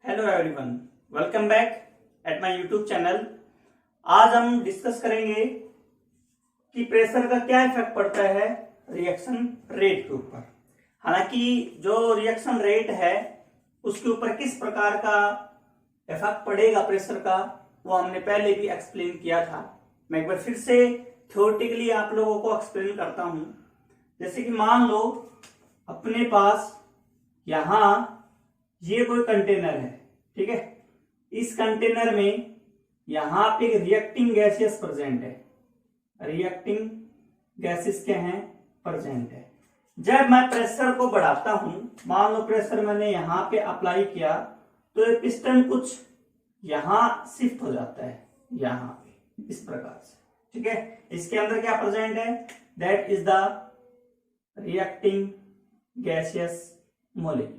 Hello everyone, welcome back at my YouTube channel. आज हम discuss करेंगे कि प्रेशर का क्या इफेक्ट पड़ता है रिएक्शन रेट के ऊपर। हालांकि जो रिएक्शन रेट है उसके ऊपर किस प्रकार का इफेक्ट पड़ेगा प्रेशर का, वो हमने पहले भी एक्सप्लेन किया था। मैं एक बार फिर से थ्योरेटिकली आप लोगों को एक्सप्लेन करता हूं। जैसे कि मान लो अपने पास यहां ये कोई कंटेनर है, ठीक है। इस कंटेनर में यहां पे रिएक्टिंग गैसेस प्रेजेंट है, रिएक्टिंग गैसेस क्या हैं, प्रेजेंट है। जब मैं प्रेशर को बढ़ाता हूं, मान लो प्रेशर मैंने यहां पे अप्लाई किया तो ये पिस्टन कुछ यहां शिफ्ट हो जाता है, यहां पे इस प्रकार से, ठीक है। इसके अंदर क्या प्रेजेंट है, that is the reacting gaseous molecule.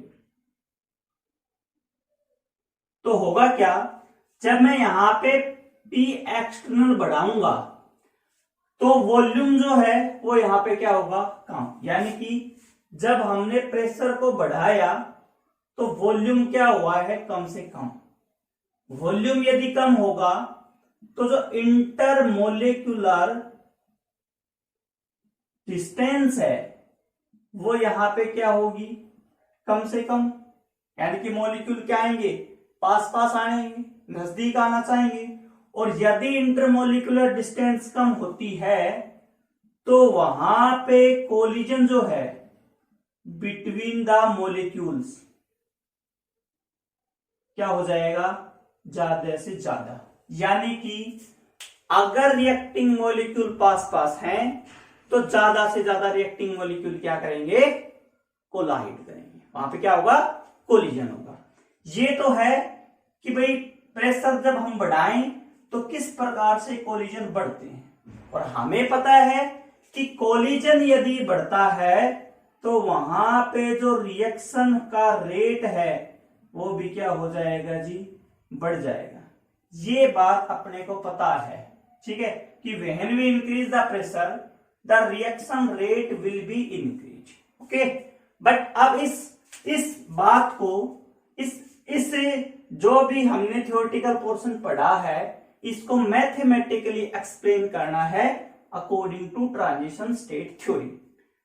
तो होगा क्या, जब मैं यहां पे P एक्सटर्नल बढ़ाऊंगा तो वॉल्यूम जो है वो यहां पे क्या होगा, कम। यानी कि जब हमने प्रेशर को बढ़ाया तो वॉल्यूम क्या हुआ है, कम से कम। वॉल्यूम यदि कम होगा तो जो इंटरमोलिक्यूलर डिस्टेंस है वो यहां पे क्या होगी, कम से कम। यानी कि मॉलिक्यूल क्या आएंगे, पास पास आएंगे, नजदीक आना चाहेंगे। और यदि इंटरमोलिकुलर डिस्टेंस कम होती है तो वहां पे कोलिजन जो है बिटवीन द मॉलिक्यूल्स क्या हो जाएगा, ज्यादा से ज्यादा। यानी कि अगर रिएक्टिंग मॉलिक्यूल पास पास हैं तो ज्यादा से ज्यादा रिएक्टिंग मॉलिक्यूल क्या करेंगे, कोलाइड करेंगे, वहां पे क्या होगा, कोलिजन होगा। ये तो है कि भाई प्रेशर जब हम बढ़ाएं तो किस प्रकार से कोलिजन बढ़ते हैं। और हमें पता है कि कोलिजन यदि बढ़ता है तो वहां पे जो रिएक्शन का रेट है वो भी क्या हो जाएगा जी, बढ़ जाएगा। ये बात अपने को पता है, ठीक है, कि when we increase the pressure the reaction rate will be increase. Okay, but अब इस बात को इस जो भी हमने थ्योरेटिकल पोर्शन पढ़ा है इसको मैथमेटिकली एक्सप्लेन करना है according to transition state theory.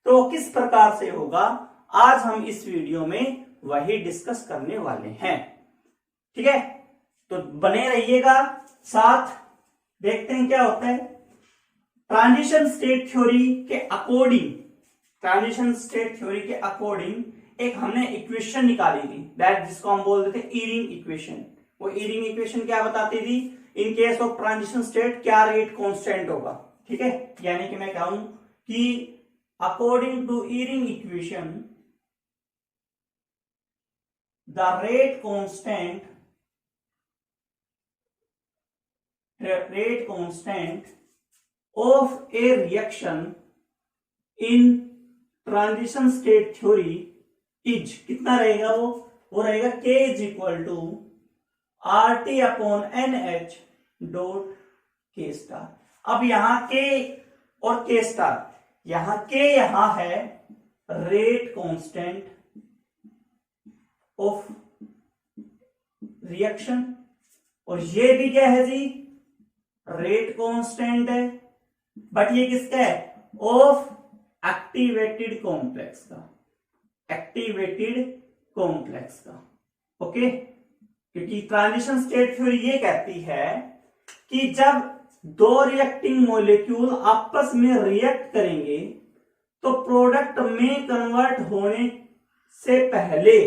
तो किस प्रकार से होगा, आज हम इस वीडियो में वही डिस्कस करने वाले हैं, ठीक है। तो बने रहिएगा साथ, देखते हैं क्या होता है। ट्रांजिशन स्टेट थ्योरी के अकॉर्डिंग, ट्रांजिशन स्टेट थ्योरी के अकॉर्डिंग एक हमने इक्वेशन निकाली थी, दैट जिसको हम बोलते थे ईरिंग इक्वेशन। वो ईरिंग इक्वेशन क्या बताती थी, in case of transition state क्या रेट कांस्टेंट होगा, ठीक है। यानी कि मैं कहूं कि according to Eyring equation the rate constant of a reaction in transition state theory is कितना रहेगा, वो रहेगा K is equal to RT upon NH dot K star. अब यहां K और K स्टार, यहां K यहां है रेट कांस्टेंट ऑफ रिएक्शन और ये भी क्या है जी, रेट कांस्टेंट है। बट ये किसका है, ऑफ एक्टिवेटेड कॉम्प्लेक्स का, एक्टिवेटेड कॉम्प्लेक्स का। ओके, क्योंकि ट्रांजिशन स्टेट थ्योरी ये कहती है कि जब दो रिएक्टिंग मॉलिक्यूल आपस में रिएक्ट करेंगे तो प्रोडक्ट में कन्वर्ट होने से पहले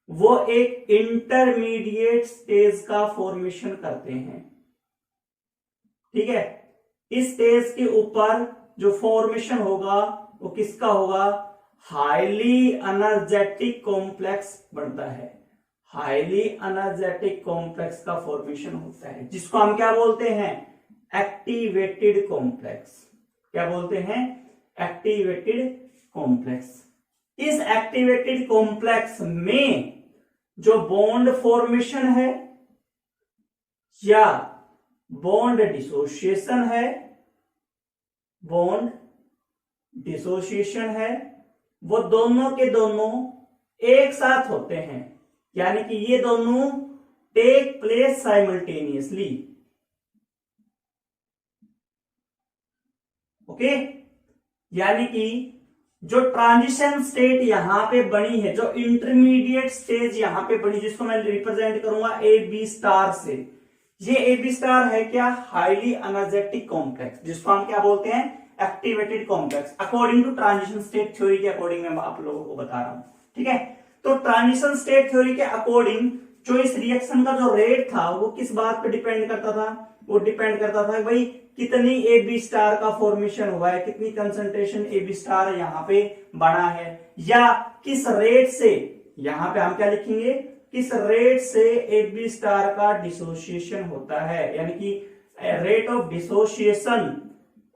वो एक इंटरमीडिएट स्टेज का फॉर्मेशन करते हैं, ठीक है। इस स्टेज के ऊपर जो फॉर्मेशन होगा वो किसका होगा, हाईली एनर्जेटिक कॉम्प्लेक्स बनता है, हाईली एनर्जेटिक कॉम्प्लेक्स का फॉर्मेशन होता है, जिसको हम क्या बोलते हैं, एक्टिवेटेड कॉम्प्लेक्स। क्या बोलते हैं, एक्टिवेटेड कॉम्प्लेक्स। इस एक्टिवेटेड कॉम्प्लेक्स में जो बॉन्ड फॉर्मेशन है या बॉन्ड डिसोसिएशन है, बॉन्ड डिसोसिएशन है, वो दोनों के दोनों एक साथ होते हैं, यानी कि ये दोनों टेक प्लेस साइमल्टेनियसली। ओके, यानी कि जो ट्रांजिशन स्टेट यहां पे बनी है, जो इंटरमीडिएट स्टेज यहां पे बनी, जिसको मैं रिप्रेजेंट करूंगा ए बी स्टार से, ये ए बी स्टार है क्या, हाईली एनर्जेटिक कॉम्प्लेक्स, जिसको हम क्या बोलते हैं, activated complex, according to transition state theory के अकॉर्डिंग मैं आप लोगों को बता रहा हूं। ठीक है, तो ट्रांजिशन स्टेट थ्योरी के अकॉर्डिंग जो इस रिएक्शन का जो रेट था वो किस बात पे डिपेंड करता था, वो डिपेंड करता था भाई कितनी ए बी स्टार का फॉर्मेशन हुआ है, कितनी कंसंट्रेशन ए बी स्टार यहाँ पे बना है, या किस रेट से, यहां पे हम क्या लिखेंगे, किस रेट से ए बी स्टार का डिसोसिएशन होता है, यानी कि rate of dissociation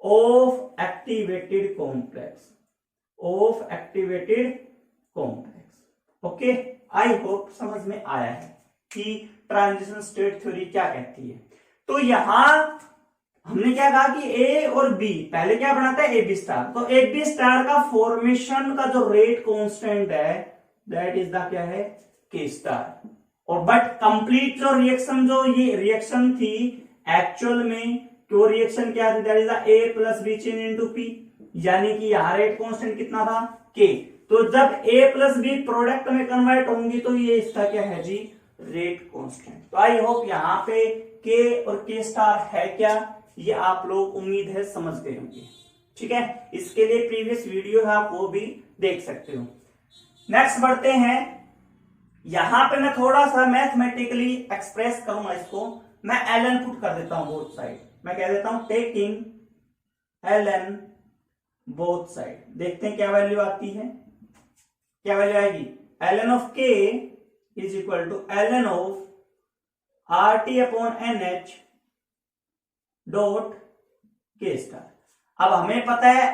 of activated complex, of activated complex. Okay, I hope समझ में आया है कि ट्रांजिशन स्टेट थ्योरी क्या कहती है। तो यहां हमने क्या कहा कि ए और बी, पहले क्या बनाता है, ए बी स्टार, तो ए बी स्टार का फॉर्मेशन का जो रेट कांस्टेंट है दैट इज द क्या है, के स्टार। और बट कंप्लीट जो रिएक्शन, जो ये रिएक्शन थी एक्चुअल में, तो रिएक्शन क्या थी, that is the A plus B change into P, यानी कि यहां रेट कांस्टेंट कितना था, के। तो जब ए प्लस बी प्रोडक्ट में कन्वर्ट होंगी तो ये इसका क्या है जी, रेट कांस्टेंट। तो आई होप यहाँ पे के और के स्टार है क्या, ये आप लोग उम्मीद है समझ गए होंगे। ठीक है, इसके लिए प्रीवियस वीडियो है, आप वो भी देख सकते हो। नेक्स्ट बढ़ते हैं, यहां पे मैं थोड़ा सा मैथमेटिकली एक्सप्रेस करूंगा इसको, मैं ln पुट कर देता हूं बोथ साइड, मैं कह देता हूं टेकिंग ln बोथ साइड, देखते हैं क्या वैल्यू आती है, क्या वैल्यू आएगी, ln of k is equal to ln of RT upon NH dot K star. अब हमें पता है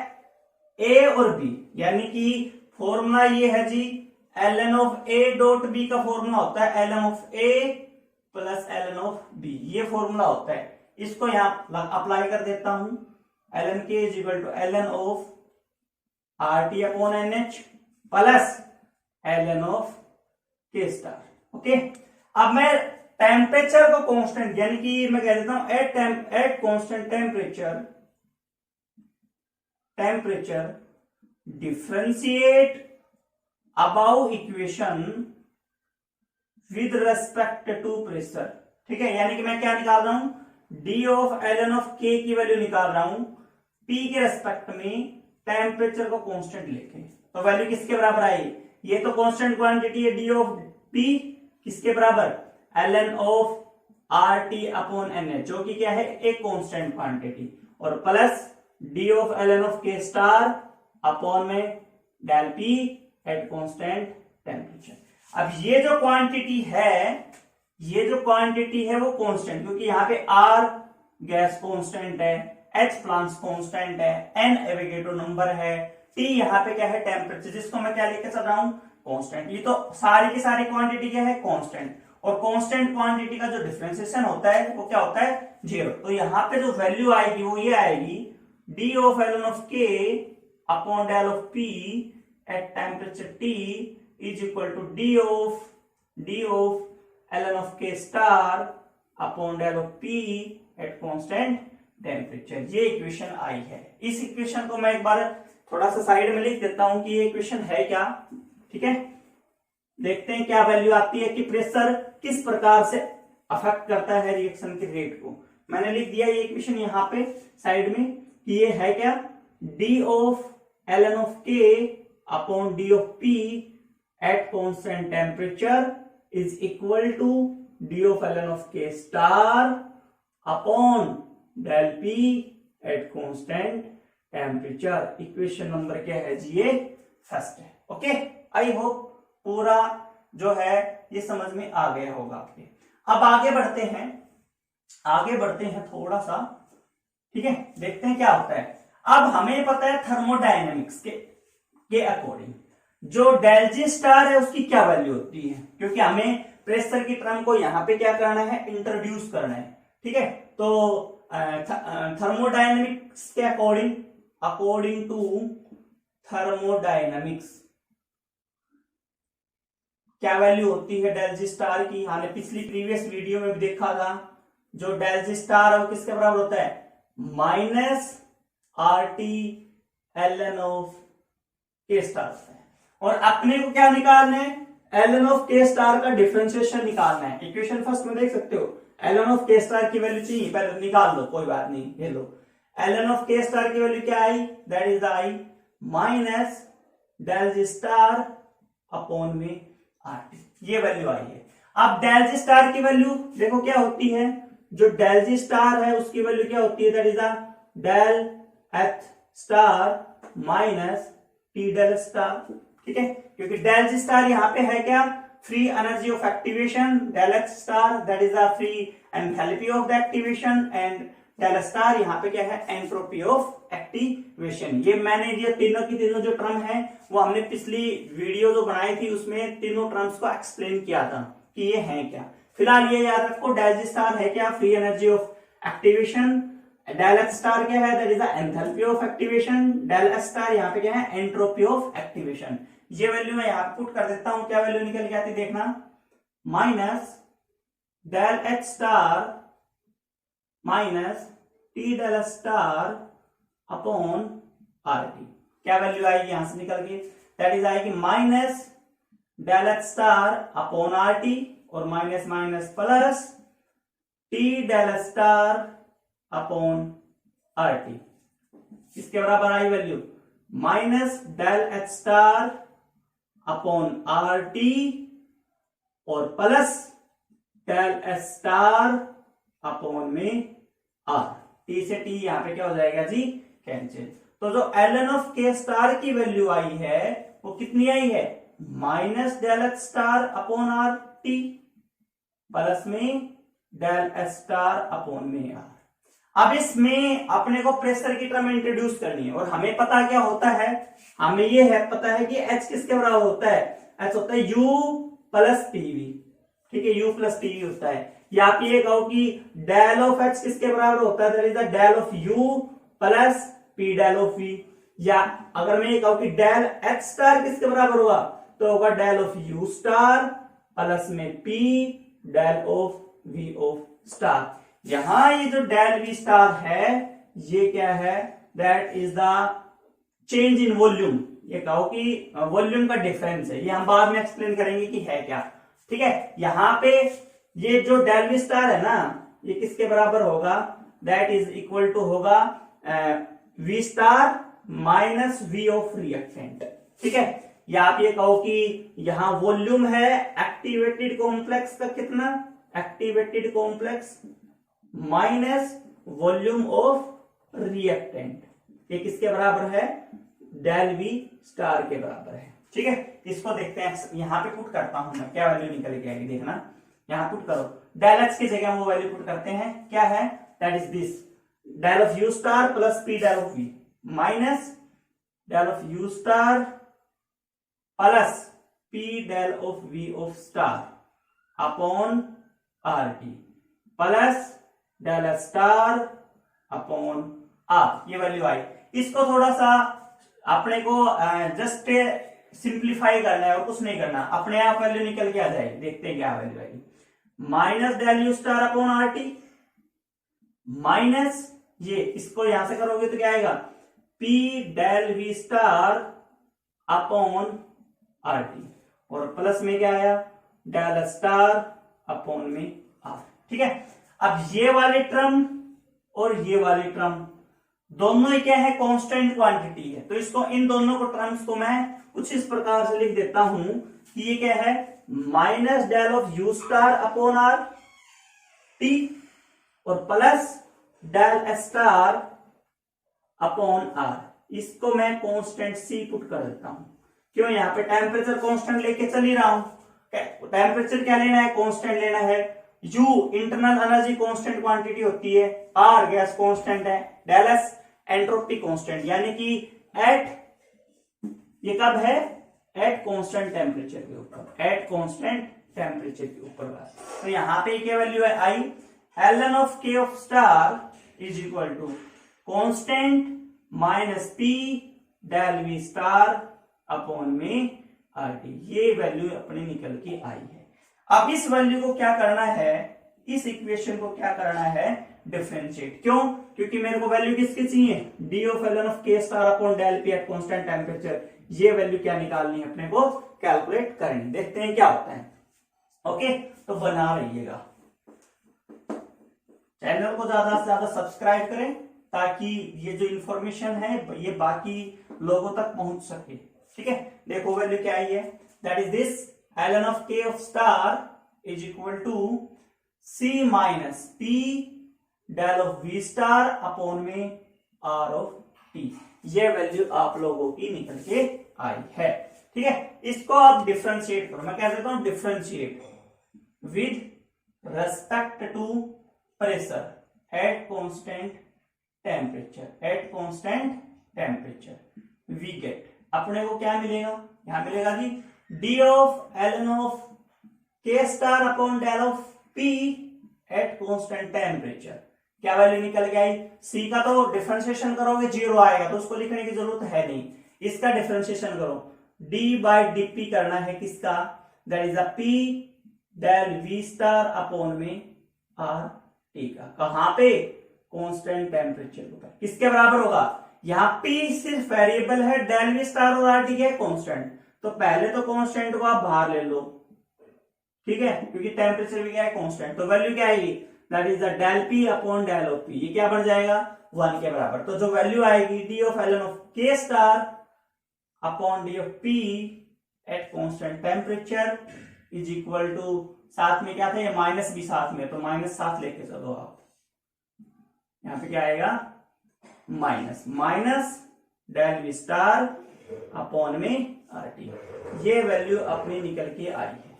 A और B, यानी कि फॉर्मूला ये है जी, ln of A dot B का फॉर्मूला होता है ln of A plus ln of B, ये फॉर्मूला होता है। इसको यहां अप्लाई कर देता हूं, ln K is equal to ln of RT upon NH plus ln of K star. Okay, अब मैं टेम्परेचर को कांस्टेंट, यानी कि मैं कह देता हूं at constant temperature differentiate above equation with respect to pressure. ठीक है, यानी कि मैं क्या निकाल रहा हूं, D of ln of k की वैल्यू निकाल रहा हूं p के रेस्पेक्ट में टेम्परेचर को कांस्टेंट लेके। तो वैल्यू किसके बराबर आई, ये तो कांस्टेंट क्वांटिटी है डी ऑफ p, किसके बराबर, ln of RT upon NH, जो कि क्या है, एक कांस्टेंट क्वांटिटी, और plus D of ln of k star upon में del p at constant temperature. अब ये जो क्वांटिटी है, ये जो क्वांटिटी है वो कांस्टेंट, क्योंकि यहाँ पे R गैस कांस्टेंट है, H प्लांट्स कांस्टेंट है, N एवोगैड्रो नंबर है, T यहाँ पे क्या है, टेम्परेचर, जिसको मैं क्या लेके चल रहा हूँ, कांस्टेंट। ये तो सारी की सारी क्वांटिटी क्या है, कांस्टेंट, और कांस्टेंट क्वांटिटी का जो डिफरेंशिएशन होता है वो क्या होता है, 0। तो यहाँ पे जो वैल्यू आएगी वो ये आएगी, D of ln of k upon del of p at temperature T is equal to D of ln of k star upon del of p at constant temperature. ये इक्वेशन आई है। इस इक्वेशन को मैं एक बार थोड़ा सा साइड में लिख देता हूं कि ये इक्वेशन है क्या। ठीक है, देखते हैं क्या वैल्यू आती है कि प्रेशर किस प्रकार से अफेक्ट करता है रिएक्शन के रेट को। मैंने लिख दिया ये इक्वेशन यहाँ पे साइड में कि ये है क्या, D of ln of k upon D of p at constant temperature is equal to D of ln of k star upon del p at constant temperature. Equation number क्या है जी, ये फर्स्ट है। Okay, I hope पूरा जो है ये समझ में आ गया होगा आपके। अब आगे बढ़ते हैं थोड़ा सा। ठीक है, देखते हैं क्या होता है। अब हमें पता है थर्मोडायनेमिक्स के अकॉर्डिंग जो डेल जी स्टार है उसकी क्या वैल्यू होती है, क्योंकि हमें प्रेशर की टर्म को यहां पे क्या करना है, इंट्रोड्यूस करना है। ठीक है, तो थर्मोडायनेमिक्स के अकॉर्डिंग टू थर्मोडायनेमिक्स क्या वैल्यू होती है डेल जी स्टार की? हमने पिछली प्रीवियस वीडियो में भी देखा था, जो डेल जी स्टार है वो किसके बराबर होता है? Minus R T L N of K star होता है। और अपने को क्या निकालना है? L N of K star का डिफरेंशिएशन निकालना है। इक्वेशन फर्स्ट में देख सकते हो, L N of K star की वैल्यू चाहिए, पहले निकाल लो, कोई बात नहीं, ये लो। L N of K star की वैल्यू क्या आई? दैट इज आई minus del G star upon में आर टी, ये वैल्यू आई है। अब डेल जी स्टार की वैल्यू देखो क्या होती है, जो डेल जी स्टार है उसकी वैल्यू क्या होती है? That is del H star minus T del star, ठीक है, क्योंकि डेल जी स्टार यहाँ पे है क्या? Free energy of activation, del H star that is the free enthalpy of the activation, and del star यहाँ पे क्या है? Entropy of activation. ये मैंने ये तीनों की तीनों जो टर्म है वो हमने पिछली वीडियो जो बनाई थी उसमें तीनों टर्म्स को एक्सप्लेन किया था कि ये है क्या। फिलहाल ये याद रखो, डेल जी स्टार है क्या? Free energy of activation. Del H star क्या है? That is the enthalpy of activation. Del H star यहाँ पे क्या है? Entropy of activation. ये वैल्यू मैं यहाँ पुट कर देता हूं, क्या वैल्यू निकल के आती देखना, minus del H star minus T del star upon R T. क्या वैल्यू आएगी यहां से निकल के? दैट इज आएगी minus del H star upon R T, और minus minus plus T del star upon R T. इसके बराबर आई value minus del H star upon R T और plus del H star upon में R. T से T यहां पे क्या हो जाएगा जी? कैंसिल। तो जो L N of K star की वैल्यू आई है वो कितनी आई है? Minus del H star upon R T plus में डेल एच स्टार अपॉन में आर। अब इसमें अपने को प्रेशर की टर्म इंट्रोड्यूस करनी है, और हमें पता क्या होता है? हमें ये है पता है कि H किसके बराबर होता है? H होता है U प्लस पीवी, ठीक है, U प्लस पीवी होता है। या आप ये कहो कि डेल ऑफ H किसके बराबर होता है? That is the del of U plus P del of V। या अगर मैं ये कहूं कि डेल H स्टार किसके बराबर होगा, तो होगा del of U star plus में P del of V of star. यहां ये जो डेल V स्टार है ये क्या है? That is the change in volume. ये कहो कि वॉल्यूम का डिफरेंस है, ये हम बाद में एक्सप्लेन करेंगे कि है क्या, ठीक है। यहां पे ये जो डेल V स्टार है ना, ये किसके बराबर होगा? दैट इज इक्वल टू होगा V star minus V of reactant, ठीक है। या आप ये कहो कि यहां वॉल्यूम है एक्टिवेटेड कॉम्प्लेक्स का कितना? Activated complex minus volume of reactant, ये किसके बराबर है? डेल V स्टार के बराबर है, ठीक है। इसको देखते हैं, यहां पे पुट करता हूं मैं, क्या वैल्यू निकल के आएगी देखना। यहां पुट करो, डेल H की जगह वो वैल्यू पुट करते हैं, क्या है? That is this del of U star plus P del of V minus del of U star plus P del of V of star upon R T plus del star upon R. ये value आई। इसको थोड़ा सा अपने को just simplify करना है और कुछ नहीं करना, अपने आप वैल्यू निकल के आ जाएगी। देखते हैं क्या वैल्यू आएगी, minus del U star upon R T minus ये, इसको यहां से करोगे तो क्या आएगा? P del V star upon R T, और प्लस में क्या आया? डेल स्टार अपॉन में आर, ठीक है। अब ये वाले टर्म और ये वाले टर्म दोनों ही क्या है? कांस्टेंट क्वांटिटी है, तो इसको इन दोनों को टर्म्स को मैं कुछ इस प्रकार से लिख देता हूं कि ये क्या है? Minus del of U star upon R T और plus del star upon R. इसको मैं कांस्टेंट सी पुट कर देता हूं। क्यों? यहां पे टेम्परेचर कांस्टेंट लेके चल ही रहा हूं। टेम्परेचर क्या लेना है? कांस्टेंट लेना है। U internal energy constant quantity होती है, R गैस कांस्टेंट है, डेल S एंट्रोपी कांस्टेंट, यानी कि एट, ये कब है? एट कांस्टेंट टेम्परेचर के ऊपर, एट कांस्टेंट टेम्परेचर के ऊपर बस। तो यहां पे क्या वैल्यू है? आई ln of K of star is equal to constant minus P del V star upon में RT। ये वैल्यू अपनी निकल के आई है। अब इस वैल्यू को क्या करना है, इस इक्वेशन को क्या करना है, डिफरेंशिएट। क्यों? क्योंकि मेरे को वैल्यू किसकी चाहिए, D of ln of k star upon del P at constant temperature. ये वैल्यू क्या निकालनी है अपने को, कैलकुलेट करनी। देखते हैं क्या होता है। ओके, तो बना रहिएगा, चैनल को ज्यादा से ज्यादा सब्सक्राइब करें ताकि ये जो इंफॉर्मेशन है ये बाकी लोगों तक पहुंच सके। ठीक है, देखो वैल्यू क्या आई है, that is this ln of k of star is equal to c minus p del of v star upon में r ऑफ t। ये वैल्यू आप लोगों की निकल के आई है। ठीक है, इसको आप डिफरेंशिएट करो, मैं कह देता हूं differentiate with respect to pressure at constant temperature, at constant temperature we get, अपने को क्या मिलेगा, यहां मिलेगा जी D of ln of k star upon del of p at constant temperature. क्या वैल्यू निकल के आई, c का तो डिफरेंशिएशन करोगे 0 आएगा तो उसको लिखने की जरूरत है नहीं, इसका डिफरेंशिएशन करो, d बाई डी करना है किसका, that is p del v star upon में r t का। कहां पे, कांस्टेंट टेम्परेचर पर। किसके बराबर होगा, यहाँ p सिर्फ वेरिएबल है, डेल v स्टार और r t है कांस्टेंट, तो पहले तो कांस्टेंट को आप बाहर ले लो। ठीक है, क्योंकि टेम्परेचर भी क्या है कांस्टेंट, तो वैल्यू क्या आएगी, that is the del p upon del of p। ये क्या बन जाएगा 1 के बराबर। तो जो वैल्यू आएगी D of ln of k star upon D of p at constant temperature is equal to, साथ में क्या था, ये माइनस भी साथ में, तो माइनस साथ लेके चलो आप, यहां पे क्या आएगा minus minus del V star upon में RT। ये वैल्यू अपनी निकल के आई है।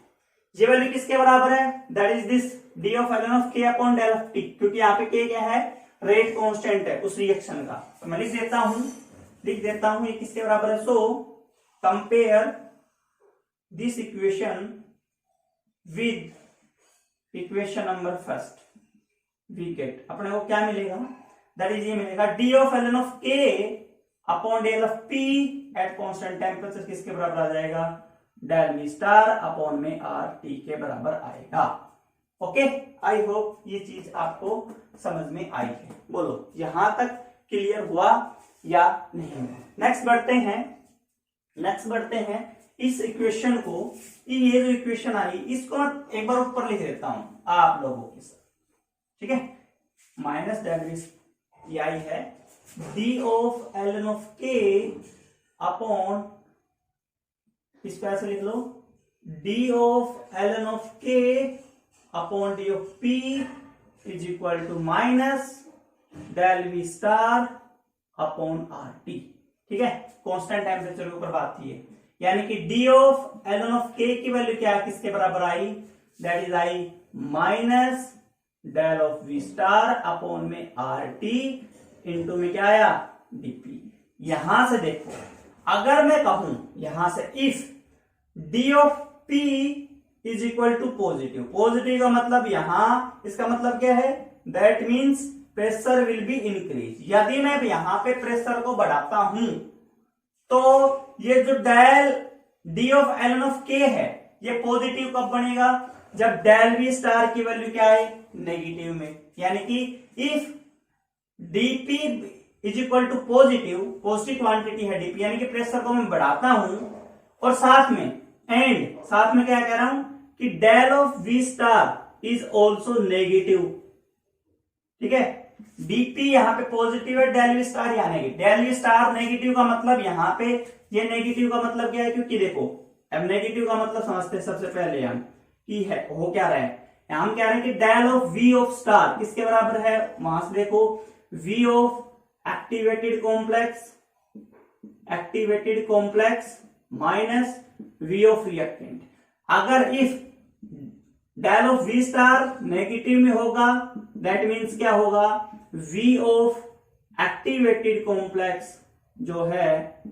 ये वैल्यू किसके बराबर है, that is this D of ln of k upon del of t, क्योंकि यहाँ पे k क्या है, रेट कांस्टेंट है उस रिएक्शन का। तो मैं लिख देता हूं ये किसके बराबर है। So compare this equation with equation number first, we get, अपने को क्या मिलेगा, दैट इज ये मिलेगा D of ln of k upon del of p at constant temperature किसके बराबर आ जाएगा, डेल v स्टार अपॉन में RT के बराबर आएगा। ओके, आई होप ये चीज आपको समझ में आई है। बोलो यहां तक क्लियर हुआ या नहीं हुआ। नेक्स्ट बढ़ते हैं इस इक्वेशन को, ये जो इक्वेशन आई इसको मैं एक बार ऊपर लिख देता हूं आप लोगों के साथ। ठीक है, माइनस डेल वी आई है D of ln of k upon, इस पर ऐसे लिख लो, D of ln of k upon D of p is equal to minus del V star upon RT। ठीक है, कांस्टेंट टेम्परेचर के ऊपर बात की है, यानी कि D of ln of k की वैल्यू क्या है, किसके बराबर आई, दैट इज आई minus del of V star upon में RT इंटू में क्या आया dp। यहां से देखो, अगर मैं कहूं यहां से if D of p is equal to positive, positive का मतलब यहां, इसका मतलब क्या है, that means pressure will be increase. यदि मैं यहां पे प्रेशर को बढ़ाता हूं तो ये जो del D of ln of k है ये पॉजिटिव कब बनेगा, जब डेल v स्टार की वैल्यू क्या है, नेगेटिव में। यानी कि if dp is equal to positive quantity है dp, यानी कि प्रेशर को मैं बढ़ाता हूं और साथ में क्या कह रहा हूं कि del of v star is also negative. ठीक है, dp यहां पे पॉजिटिव है, डेल v स्टार यहां negative. Del v star negative का मतलब यहां पे ये नेगेटिव का मतलब क्या है, क्योंकि देखो अब नेगेटिव का मतलब समझते हैं सबसे पहले हम कि है हो क्या रहा है, हम कह रहे हैं कि del of v of star किसके बराबर है, वहां से देखो v of activated complex minus v of reactant. अगर if del of v star negative में होगा दैट मीन्स क्या होगा, v ऑफ एक्टिवेटेड कॉम्प्लेक्स जो है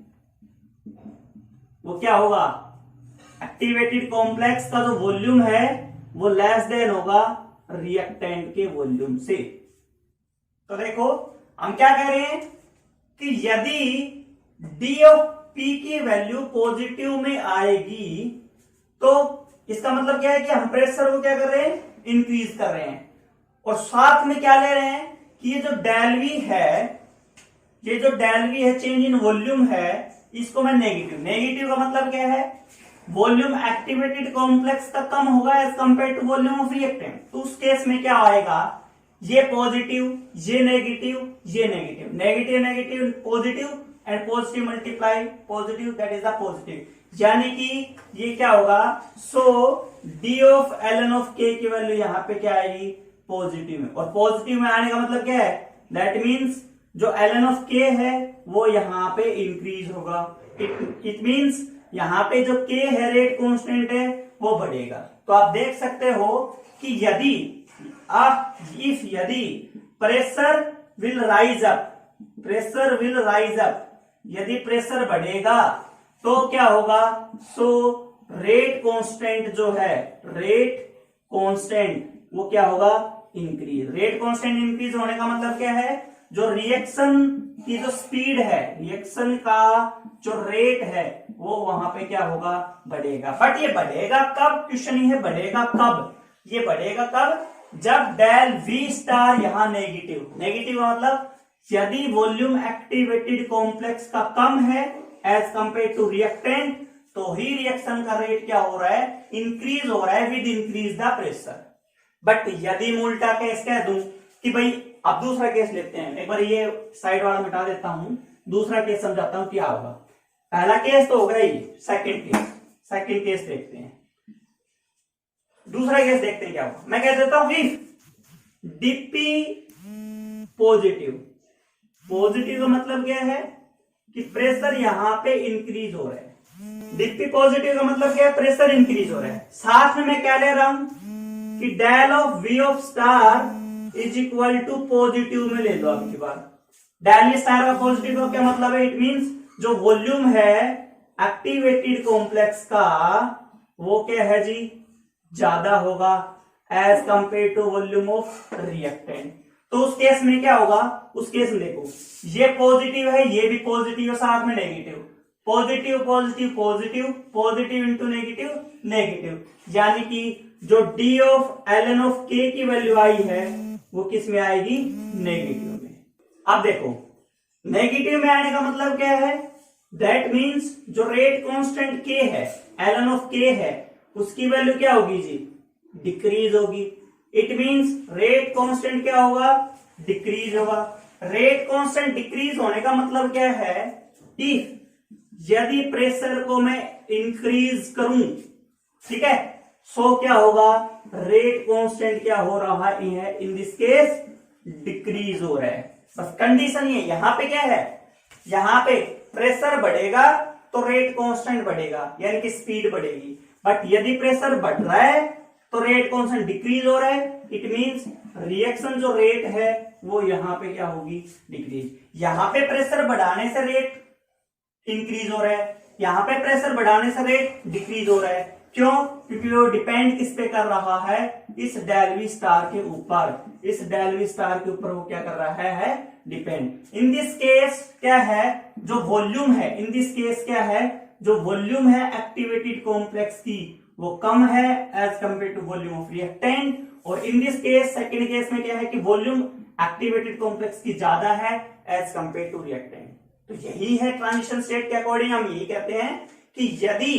वो क्या होगा, एक्टिवेटेड कॉम्प्लेक्स का जो वॉल्यूम है वो लेस देन होगा रिएक्टेंट के वॉल्यूम से। तो देखो हम क्या कह रहे हैं कि यदि डी ऑफ P की वैल्यू पॉजिटिव में आएगी तो इसका मतलब क्या है कि हम प्रेशर को क्या कर रहे हैं, इंक्रीज कर रहे हैं। और साथ में क्या ले रहे हैं कि ये जो डेल वी है, ये जो डेल वी है, चेंज इन वॉल्यूम है, इसको मैं नेगेटिव का मतलब क्या है, वॉल्यूम एक्टिवेटेड कॉम्प्लेक्स का कम होगा as compare to volume of reactant. तो उस केस में क्या आएगा, ये पॉजिटिव, ये नेगेटिव, ये negative, negative negative positive and positive multiply positive, that is the positive. यानी कि ये क्या होगा, so D of ln of k की वैल्यू यहां पे क्या आएगी, पॉजिटिव में। और पॉजिटिव में आने का मतलब क्या है, दैट मीन्स जो ln ऑफ k है वो यहां पे इंक्रीज होगा। इट मीन्स यहां पे जो k है, रेट कांस्टेंट है, वो बढ़ेगा। तो आप देख सकते हो कि यदि प्रेशर विल राइज अप, यदि प्रेशर बढ़ेगा तो क्या होगा, सो रेट कांस्टेंट जो है, रेट कांस्टेंट वो क्या होगा, इंक्रीज। रेट कांस्टेंट इंक्रीज होने का मतलब क्या है, जो रिएक्शन की जो स्पीड है, रिएक्शन का जो रेट है, वो वहां पे क्या होगा, बढ़ेगा। बट ये बढ़ेगा कब, क्वेश्चन ये है बढ़ेगा कब, ये बढ़ेगा कब, जब डेल वी स्टार यहां नेगेटिव का मतलब यदि वॉल्यूम एक्टिवेटेड कॉम्प्लेक्स का कम है एज कंपेयर टू रिएक्टेंट, तो ही रिएक्शन का रेट क्या हो रहा है, इंक्रीज हो रहा है with increase the pressure. But यदि मैं उल्टा केस कह दूं कि भाई, अब दूसरा केस लेते हैं, एक बार ये साइड वाला मिटा देता हूं, दूसरा केस समझाता हूं क्या होगा। पहला केस तो हो गया ही, सेकंड केस देखते हैं, दूसरा केस देखते हैं क्या होगा। मैं कह देता हूं इफ डीपी पॉजिटिव का मतलब क्या है कि प्रेशर यहां पे इंक्रीज हो रहा है। डीपी पॉजिटिव का मतलब क्या है, प्रेशर इंक्रीज हो रहा है। साथ में मैं क्या ले रहा हूं कि del of V of star is equal to positive में ले लो। अब की बार डेल स्टार का पॉजिटिव का क्या मतलब है, इट मींस जो वॉल्यूम है एक्टिवेटेड कॉम्प्लेक्स का वो क्या है जी, ज्यादा होगा as compare to volume of reactant. तो उस केस में क्या होगा, उस केस में देखो ये पॉजिटिव है, ये भी पॉजिटिव है, साथ में negative, positive positive positive, positive into negative, यानी कि जो D of ln of k की वैल्यू आई है वो किस में आएगी, नेगेटिव में। अब देखो नेगेटिव में आने का मतलब क्या है, दैट मीन्स जो रेट कांस्टेंट k है, ln ऑफ k है, उसकी वैल्यू क्या होगी जी, डिक्रीज होगी। इट मींस रेट कांस्टेंट क्या होगा, डिक्रीज होगा। रेट कांस्टेंट डिक्रीज होने का मतलब क्या है, इफ यदि प्रेशर को मैं इंक्रीज करूं, ठीक है, सो क्या होगा, रेट कांस्टेंट क्या हो रहा है, इन दिस केस डिक्रीज हो रहा है। बस कंडीशन ये, यहां पे क्या है, यहां पे प्रेशर बढ़ेगा तो रेट कांस्टेंट बढ़ेगा, यानी कि स्पीड बढ़ेगी। बट यदि प्रेशर बढ़ रहा है तो रेट कांस्टेंट डिक्रीज हो रहा है, इट मींस रिएक्शन जो रेट है वो यहां पे क्या होगी, डिक्रीज। यहां पे प्रेशर बढ़ाने से रेट इंक्रीज हो रहा है, यहां पे प्रेशर बढ़ाने से रेट डिक्रीज हो रहा है। क्यों, क्योंकि वो डिपेंड किस पे कर रहा है, इस डेल वी स्टार के ऊपर, इस डेल वी स्टार के ऊपर वो क्या कर रहा है, डिपेंड। इन दिस केस क्या है, जो वॉल्यूम है, इन दिस केस क्या है, जो वॉल्यूम है एक्टिवेटेड कॉम्प्लेक्स की वो कम है as compare to volume of reactant. और in this case, second case में क्या है कि वॉल्यूम एक्टिवेटेड कॉम्प्लेक्स की ज्यादा है एज कंपेयर टू रिएक्टेंट। तो यही है ट्रांजिशन स्टेट के अकॉर्डिंग हम यही कहते हैं कि यदि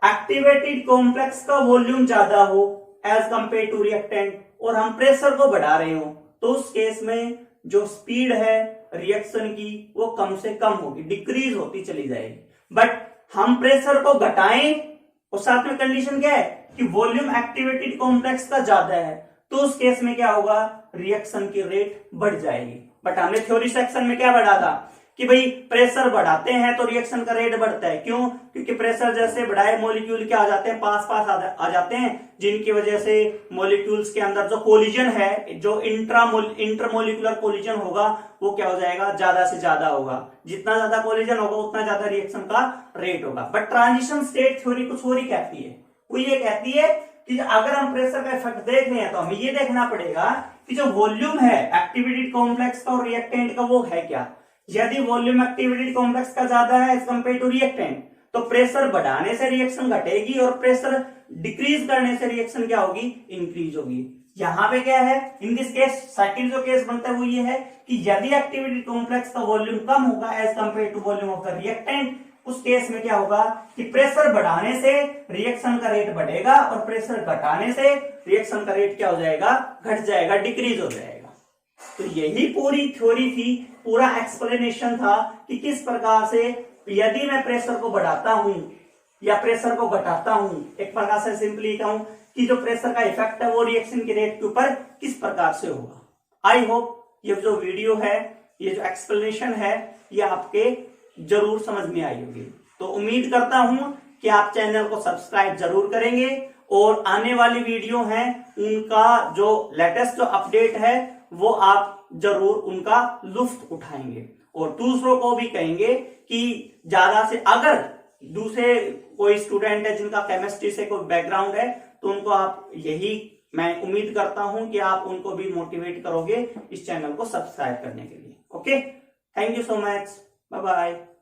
एक्टिवेटेड कॉम्प्लेक्स का वॉल्यूम ज्यादा हो एज कंपेयर टू रिएक्टेंट और हम प्रेशर को बढ़ा रहे हो, तो उस केस में जो स्पीड है रिएक्शन की वो कम से कम होगी, डिक्रीज होती चली जाएगी। बट हम प्रेशर को घटाएं और साथ में कंडीशन क्या है कि वॉल्यूम एक्टिवेटेड कॉम्प्लेक्स का ज्यादा है, तो उस केस में क्या होगा, रिएक्शन की रेट बढ़ जाएगी। बट हमने थ्योरी सेक्शन में क्या बढ़ा था कि भाई प्रेशर बढ़ाते हैं तो रिएक्शन का रेट बढ़ता है। क्यों, क्योंकि प्रेशर जैसे बढ़ाए मॉलिक्यूल क्या आ जाते हैं, पास आ जाते हैं, जिनकी वजह से मॉलिक्यूल्स के अंदर जो कोलिजन है, जो इंटरमोलिकुलर कोलिजन होगा वो क्या हो जाएगा, ज्यादा से ज्यादा होगा। जितना ज्यादा कोलिजन होगा उतना ज्यादा रिएक्शन का रेट होगा। बट ट्रांजिशन स्टेट थ्योरी कुछ और ही कहती है, वो ये कहती है कि अगर हम प्रेशर का इफेक्ट देख रहे हैं तो हमें ये देखना पड़ेगा कि जो वॉल्यूम है एक्टिवेटेड कॉम्प्लेक्स का और रिएक्टेंट का वो है क्या। यदि वॉल्यूम एक्टिविटी कॉम्प्लेक्स का ज्यादा है एज कंपेयर टू रिएक्टेंट, तो प्रेशर बढ़ाने से रिएक्शन घटेगी और प्रेशर डिक्रीज करने से रिएक्शन क्या होगी, इंक्रीज होगी। यहां पे क्या है, इन दिस केस सेकंड जो केस बनता है वो ये है कि यदि एक्टिविटी कॉम्प्लेक्स का वॉल्यूम कम होगा as compare to volume of the reactant, उस केस में क्या होगा कि प्रेशर बढ़ाने से रिएक्शन का रेट बढ़ेगा और प्रेशर घटाने से रिएक्शन का रेट क्या हो जाएगा, घट जाएगा, डिक्रीज हो जाएगा। तो यही पूरी थ्योरी थी, पूरा एक्सप्लेनेशन था कि किस प्रकार से यदि मैं प्रेशर को बढ़ाता हूं या प्रेशर को घटाता हूं, एक प्रकार से सिंपली कहूं कि जो प्रेशर का इफेक्ट है वो रिएक्शन के रेट के ऊपर किस प्रकार से होगा। आई होप ये जो वीडियो है, ये जो एक्सप्लेनेशन है, ये आपके जरूर समझ में आई होगी। तो उम्मीद करता हूं कि आप चैनल को सब्सक्राइब जरूर करेंगे और आने वाली वीडियो हैं उनका जो लेटेस्ट जो अपडेट है वो आप जरूर उनका लुत्फ उठाएंगे और दूसरों को भी कहेंगे कि ज्यादा से, अगर दूसरे कोई स्टूडेंट है जिनका केमिस्ट्री से कोई बैकग्राउंड है तो उनको आप, यही मैं उम्मीद करता हूं कि आप उनको भी मोटिवेट करोगे इस चैनल को सब्सक्राइब करने के लिए। Okay, thank you so much, bye bye.